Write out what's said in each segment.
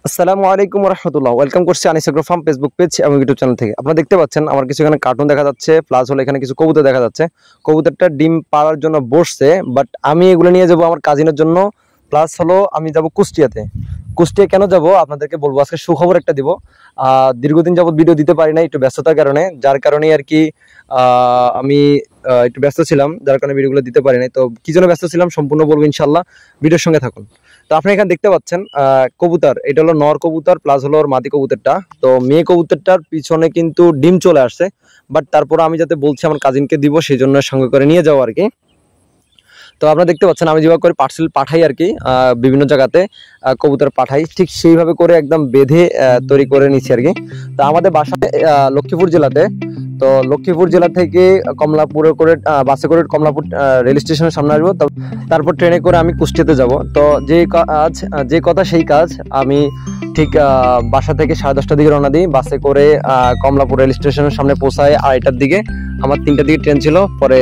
আসসালামু আলাইকুম রহমতুল্লাহ। ওয়েলকাম করছি Anis agro farm Facebook page এবং ইউটিউব চ্যানেল থেকে। আপনারা দেখতে পাচ্ছেন আমার কিছু এখানে কার্টুন দেখা যাচ্ছে, প্লাস হলো এখানে কিছু কবুতর দেখা যাচ্ছে। কবুতরটা ডিম পাড়ার জন্য বসছে, বাট আমি এগুলো নিয়ে যাব আমার কাজিনের জন্য। প্লাস হলো আমি যাব কুষ্টিয়াতে। কুষ্টিয়া কেন যাব আপনাদেরকে বলবো, আজকে সুখবর একটা দিব। দীর্ঘদিন যাবত ভিডিও দিতে পারি না একটু ব্যস্ততার কারণে, যার কারণে আর কি আমি একটু ব্যস্ত ছিলাম, যার কারণে ভিডিওগুলো দিতে পারি নাই। তো কি জন্য ব্যস্ত ছিলাম সম্পূর্ণ বলবো ইনশাল্লাহ, ভিডিওর সঙ্গে থাকুন। তো আপনি এখানে দেখতে পাচ্ছেন কবুতর, এটা হলো নর কবুতর, প্লাস হলো ওর মাদি কবুতরটা। তো মেয়ে কবুতরটার পিছনে কিন্তু ডিম চলে আসছে, বাট তারপর আমি যাতে বলছি আমার কাজিনকে দিব, সেই জন্য সঙ্গে করে নিয়ে যাবো আর কি। তো আপনারা দেখতে পাচ্ছেন আমি যেভাবে করে পার্সেল পাঠাই আর কি, বিভিন্ন জায়গাতে কবুতর পাঠাই, ঠিক সেইভাবে করে একদম বেঁধে তৈরি করে নিচ্ছি আর কি। তো আমাদের বাসায় লক্ষ্মীপুর জেলাতে, তো লক্ষ্মীপুর জেলা থেকে কমলাপুরে করে বাসে করে কমলাপুর রেল স্টেশনের সামনে আসবো। তারপর ট্রেনে করে আমি কুষ্টিয়াতে যাব। তো যে কথা সেই কাজ, আমি ঠিক বাসা থেকে 10:30টার দিকে রওনা দিই, বাসে করে কমলাপুর রেল স্টেশনের সামনে পৌঁছায় 2:30টার দিকে। আমার 3টার দিকে ট্রেন ছিল, পরে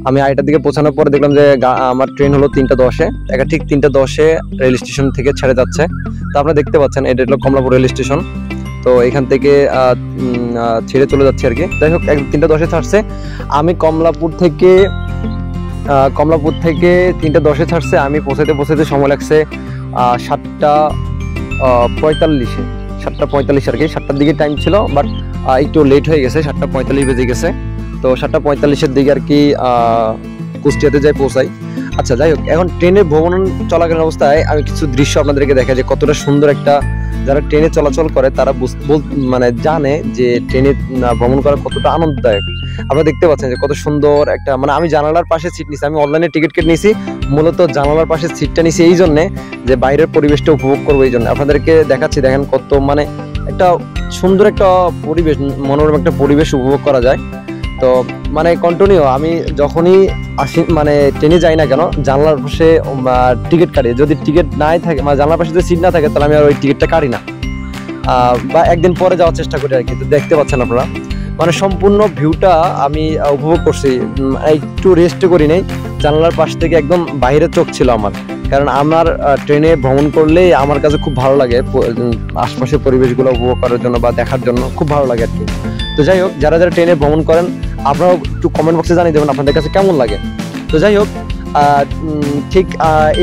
আমি 2:30টার দিকে পৌঁছানোর পরে দেখলাম যে আমার ট্রেন হলো 3টা 10-এ, ঠিক 3টা 10-এ রেল স্টেশন থেকে ছেড়ে যাচ্ছে। তো আপনারা দেখতে পাচ্ছেন এটা হলো কমলাপুর রেল স্টেশন। তো এখান থেকে ছেড়ে চলে যাচ্ছে আর কি। যাই হোক 3টা 10-এ ছাড়ছে। আমি কমলাপুর থেকে 3টা 10-এ ছাড়ছে। আমি পৌঁছাতে সময় লাগছে 7টা 45-এ, 7টা 45 আর কি। 7টার দিকে টাইম ছিল, বাট একটু লেট হয়ে গেছে, 7টা 45 বেজে গেছে। তো 7টা 45-এর দিকে আর কি কুষ্টিয়াতে যাই পৌঁছাই। আচ্ছা, যাই হোক, এখন ট্রেনে ভ্রমণ চলাকালীন অবস্থায় আমি কিছু দৃশ্য আপনাদেরকে দেখাই যে কতটা সুন্দর একটা, যারা ট্রেনে চলাচল করে তারা মানে জানে যে ট্রেনে ভ্রমণ করা কতটা আনন্দদায়ক। আপনারা দেখতে পাচ্ছেন যে কত সুন্দর একটা, মানে আমি জানালার পাশে সিট নিছি, আমি অনলাইনে টিকিট কেটে নিয়েছি, মূলত জানালার পাশে সিটটা নিছি এই জন্যে যে বাইরের পরিবেশটা উপভোগ করবো। এই জন্য আপনাদেরকে দেখাচ্ছি, দেখেন কত মানে একটা সুন্দর একটা পরিবেশ, মনোরম একটা পরিবেশ উপভোগ করা যায়। তো মানে কন্টিনিউ আমি যখনই আসি, মানে ট্রেনে যাই না কেন, জানলার পাশে টিকিট কাটি। যদি টিকিট নাই থাকে, মানে জানলার পাশে যদি সিট না থাকে, তাহলে আমি আর ওই টিকিটটা কাটি না, বা একদিন পরে যাওয়ার চেষ্টা করি আর কি। তো দেখতে পাচ্ছেন আপনারা, মানে সম্পূর্ণ ভিউটা আমি উপভোগ করছি, একটু রেস্ট করি নাই। জানলার পাশ থেকে একদম বাইরে চোখ ছিল আমার, কারণ আমার ট্রেনে ভ্রমণ করলে আমার কাছে খুব ভালো লাগে, আশপাশের পরিবেশগুলো উপভোগ করার জন্য বা দেখার জন্য খুব ভালো লাগে আর কি। তো যাই হোক, যারা যারা ট্রেনে ভ্রমণ করেন আপনারাও একটু কমেন্ট বক্সে জানিয়ে দেবেন আপনাদের কাছে কেমন লাগে। তো যাই হোক, ঠিক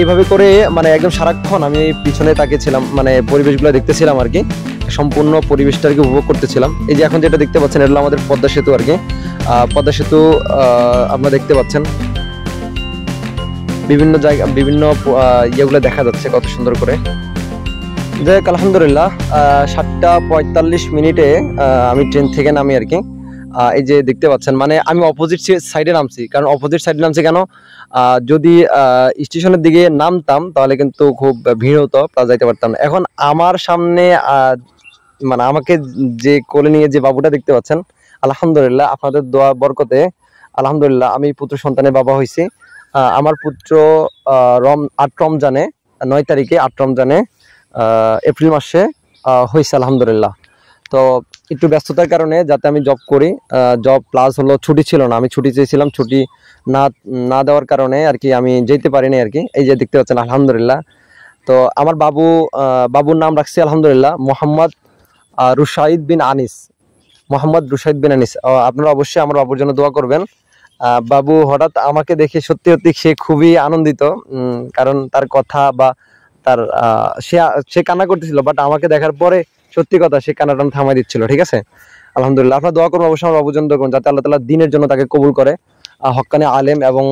এইভাবে করে মানে একদম সারাক্ষণ আমি পিছনে তাকিয়েছিলাম, মানে পরিবেশগুলো দেখতেছিলাম আর কি, সম্পূর্ণ পরিবেশটা আর কি উপভোগ করতেছিলাম। এই যে এখন যেটা দেখতে পাচ্ছেন, এটা হলো আমাদের পদ্মা সেতু আর কি। পদ্মা সেতু আপনারা দেখতে পাচ্ছেন, বিভিন্ন জায়গা বিভিন্ন ইয়েগুলো দেখা যাচ্ছে কত সুন্দর করে। যাই হোক, আলহামদুলিল্লাহ 7টা 45 আমি ট্রেন থেকে নামি আর কি। এই যে দেখতে পাচ্ছেন, মানে আমি অপোজিট সাইডে নামছি। কারণ অপোজিট সাইডে নামছি কেন, যদি স্টেশনের দিকে নামতাম তাহলে কিন্তু খুব ভিড় হতো, প্লাস যাইতে পারতাম না। এখন আমার সামনে মানে আমাকে যে কোলে নিয়ে যে বাবুটা দেখতে পাচ্ছেন, আলহামদুলিল্লাহ আপনাদের দোয়া বরকতে আলহামদুলিল্লাহ আমি পুত্র সন্তানের বাবা হয়েছি। আমার পুত্র 8 রমজানে, 9 তারিখে 8 রমজানে এপ্রিল মাসে হয়েছে আলহামদুলিল্লাহ। তো একটু ব্যস্ততার কারণে, যাতে আমি জব করি, জব প্লাস হলো ছুটি ছিল না, আমি ছুটি চেয়েছিলাম, ছুটি না দেওয়ার কারণে আর কি আমি যেতে পারিনি আর কি। এই যে দেখতে পাচ্ছেন আলহামদুলিল্লাহ। তো আমার বাবুর নাম রাখছি আলহামদুলিল্লাহ মোহাম্মদ রুশাইদ বিন আনিস, মোহাম্মদ রুশাইদ বিন আনিস। আপনারা অবশ্যই আমার বাবুর জন্য দোয়া করবেন। বাবু হঠাৎ আমাকে দেখে সত্যি সত্যি সে খুবই আনন্দিত, কারণ তার কথা বা তার সে কান্না করতেছিল, বাট আমাকে দেখার পরে সত্যি কথা সে কান্নাটা থামাই দিচ্ছিল। ঠিক আছে, আলহামদুলিল্লাহ আপনারা দোয়া করবেন অবশ্যই আমার বাবুর জন্য, দোয়া করুন যাতে আল্লাহ তাআলা দিনের জন্য তাকে কবুল করে, হক্কানি আলেম এবং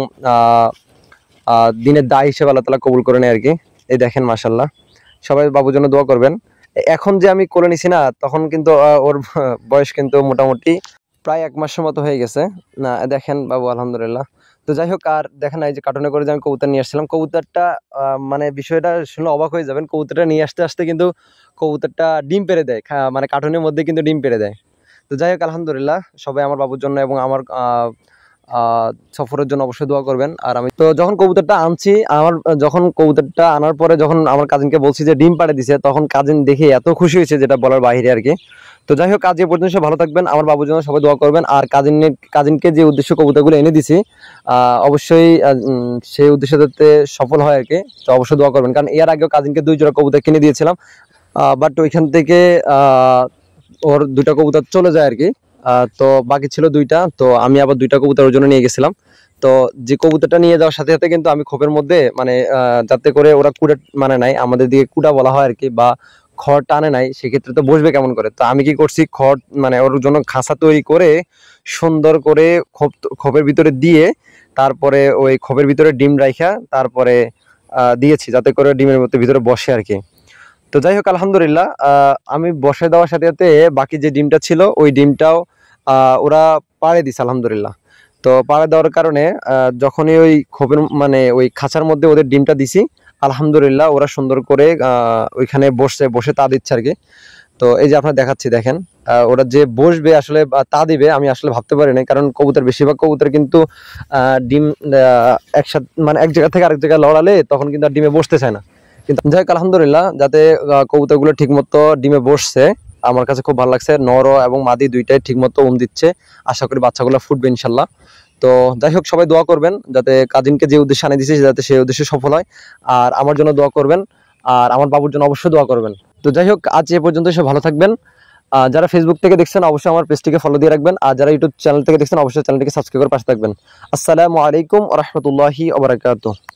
দিনের দায় হিসেবে আল্লাহ তাআলা কবুল করে নেয় আর কি। এই দেখেন মাশাআল্লাহ, সবাই বাবুর জন্য দোয়া করবেন। এখন যে আমি কোলে নিছি না, তখন কিন্তু ওর বয়স কিন্তু মোটামুটি প্রায় 1 মাসের মতো হয়ে গেছে না। দেখেন বাবু আলহামদুলিল্লাহ। তো যাই হোক, আর দেখেন এই যে কার্টুনে করে যে আমি কবুতর নিয়ে আসছিলাম, কবুতরটা মানে বিষয়টা শুনলে অবাক হয়ে যাবেন। কবুতরটা নিয়ে আসতে আসতে কিন্তু কবুতরটা ডিম পেড়ে দেয়, মানে কার্টুনের মধ্যে কিন্তু ডিম পেড়ে দেয়। তো যাই হোক আলহামদুলিল্লাহ, সবাই আমার বাবুর জন্য এবং আমার সফরের জন্য অবশ্যই দোয়া করবেন। আর আমি তো যখন কবুতরটা আনছি, যখন কবুতরটা আনার পরে যখন আমার কাজিনকে বলছি যে ডিম পাড়ে দিছে, তখন কাজিন দেখে এত খুশি হয়েছে যেটা বলার বাইরে আর কি। তো যাই হোক, আজ এ পর্যন্ত সব ভালো থাকবেন, আমার বাবুর জন্য সবাই দোয়া করবেন। আর কাজিনকে যে উদ্দেশ্য কবুতরগুলো এনে দিছি, অবশ্যই সেই উদ্দেশ্য যাতে সফল হয় আর কি। তো অবশ্যই দোয়া করবেন, কারণ এর আগেও কাজিনকে 2 জোড়া কবুতর কিনে দিয়েছিলাম, বাট ওইখান থেকে ওর 2টা কবুতর চলে যায় আর কি। তো বাকি ছিল 2টা, তো আমি আবার 2টা কবুতর ওর জন্য নিয়ে গেছিলাম। তো যে কবুতরটা নিয়ে যাওয়ার সাথে সাথে কিন্তু আমি খোপের মধ্যে মানে যাতে করে ওরা কুড়ে মানে নাই, আমাদের দিকে কুড়া বলা হয় আর কি, বা খড় টানে নাই, সেক্ষেত্রে তো বসবে কেমন করে। তো আমি কি করছি, খড় মানে ওর জন্য খাঁচা তৈরি করে সুন্দর করে খোপের ভিতরে দিয়ে তারপরে ওই খোপের ভিতরে ডিম রাইখা তারপরে দিয়েছি, যাতে করে ডিমের মধ্যে ভিতরে বসে আর কি। তো যাই হোক আলহামদুলিল্লাহ, আমি বসে দেওয়ার সাথে সাথে বাকি যে ডিমটা ছিল ওই ডিমটাও ওরা পাড়ে দিছে আলহামদুলিল্লাহ। তো পাড়ে দেওয়ার কারণে যখনই ওই খোপের মানে ওই খাঁচার মধ্যে ওদের ডিমটা দিছি, আলহামদুলিল্লাহ ওরা সুন্দর করে ওইখানে বসে তা দিচ্ছে আর কি। তো এই যে আপনার দেখাচ্ছি, দেখেন ওরা যে বসবে আসলে তা দিবে আমি আসলে ভাবতে পারি না, কারণ কবুতর বেশিরভাগ কবুতর কিন্তু ডিম একসাথে মানে এক জায়গা থেকে আরেক জায়গায় লড়ালে তখন কিন্তু আর ডিমে বসতে চায় না। কিন্তু যাই হোক আলহামদুলিল্লাহ, যাতে কবুতরগুলো ঠিকমতো ডিমে বসছে, আমার কাছে খুব ভালো লাগছে। নর এবং মাদি দুইটাই ঠিকমতো দিচ্ছে, আশা করি বাচ্চাগুলো ফুটবে ইনশাল্লাহ। তো যাই হোক সবাই দোয়া করবেন যাতে কাজিনকে যে উদ্দেশ্যে আনে দিয়েছি যাতে সেই উদ্দেশ্যে সফল হয়, আর আমার জন্য দোয়া করবেন, আর আমার বাবুর জন্য অবশ্যই দোয়া করবেন। তো যাই হোক আজ এ পর্যন্ত, সব ভালো থাকবেন। যারা ফেসবুক থেকে দেখছেন অবশ্যই আমার পেজটিকে ফলো দিয়ে রাখবেন, আর যারা ইউটিউব চ্যানেল থেকে দেখছেন অবশ্যই চ্যানেলটিকে সাবস্ক্রাইব করে পাশে থাকবেন। আসসালামু আলাইকুম ওয়া রাহমাতুল্লাহি ওয়া বারাকাতুহু।